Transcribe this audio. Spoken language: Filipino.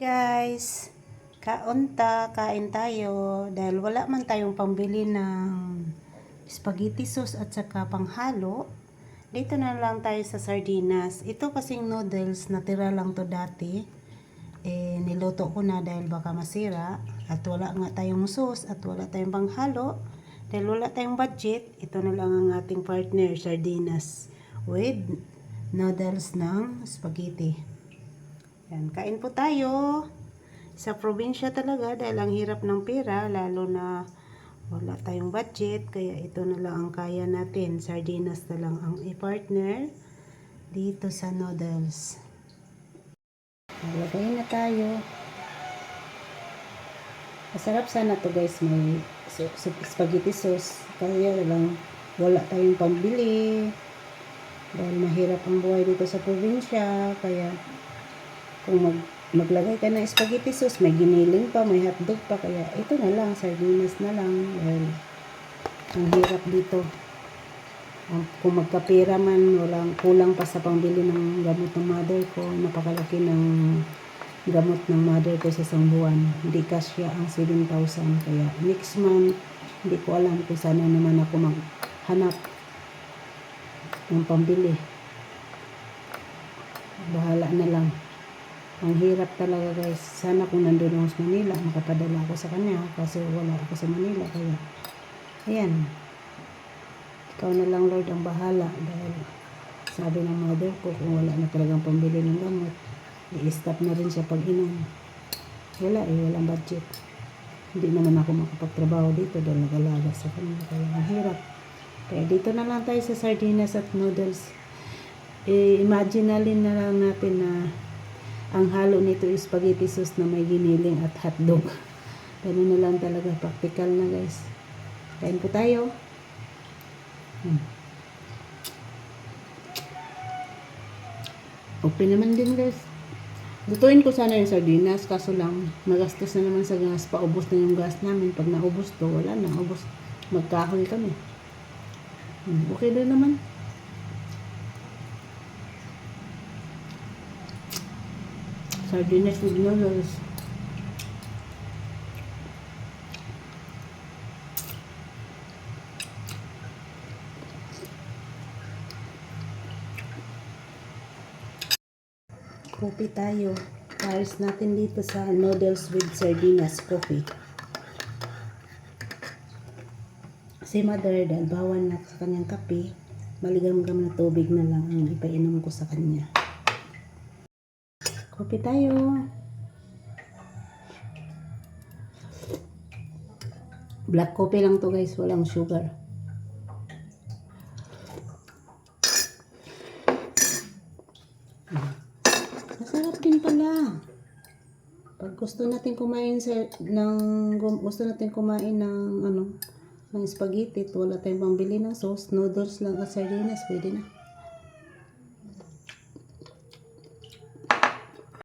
Guys, kain tayo dahil wala man tayong pambili ng spaghetti sauce at saka panghalo. Dito na lang tayo sa sardinas. Ito kasing noodles, natira lang to dati. Niluto ko na dahil baka masira at wala nga tayong sauce at wala tayong panghalo. Dahil wala tayong budget, ito na lang ang ating partner, sardinas with noodles ng spaghetti. Yan, kain po tayo. Sa probinsya talaga dahil ang hirap ng pera, lalo na wala tayong budget, kaya ito na lang ang kaya natin. Sardinas na lang ang i-partner dito sa noodles. Lagay na tayo. Masarap sana to guys, may spaghetti sauce. Kaya lang wala tayong pambili dahil mahirap ang buhay dito sa probinsya. Kaya kung maglagay ka ng spaghetti sauce, may giniling pa, may hotdog pa, kaya ito na lang, sardinas na lang, dahil ang hirap dito. Kung magkapira man, kulang pa sa pangbili ng gamot ng mother ko, napakalaki ng gamot ng mother ko sa isang buwan, hindi kasya ang 7,000, kaya next month, hindi ko alam kung sana naman ako maghanap ng pambili. Bahala na lang. Ang hirap talaga guys. Sana kung nandun ako sa Manila, makapadala ako sa kanya. Kasi wala ako sa Manila. Kaya, ayan. Ikaw na lang Lord ang bahala. Dahil sabi ng mother ko, kung wala na talagang pambili ng gamot, i-stop na rin siya pag-inom. Walang budget. Hindi naman ako makapagtrabaho dito dahil nag-alaga sa kanya. Kaya ang hirap. Kaya dito na lang tayo sa sardinas at noodles. Imaginalin na lang natin na ang halo nito is spaghetti sauce na may giniling at hotdog. Ganun na lang talaga. Practical na guys. Kain po tayo. Okay naman din guys. Lutuin ko sana yung sardinas. Kaso lang, magastos na naman sa gas. Paubos na yung gas namin. Pag naubos to, wala na. Ubos. Magkahoy kami. Okay din naman. Sardinas with noodles. Coffee tayo. Paris natin dito sa noodles with sardinas coffee. Si mother, dahil bawal na sa kanyang kape, maligam-gam na tubig na lang ang ipainom ko sa kanya. Kopi tayo. Black coffee lang to guys, walang sugar. Masarap din pala. Pag gusto natin kumain ng spaghetti at wala tayong pambili ng sauce, noodles lang at sardinas, pwede na.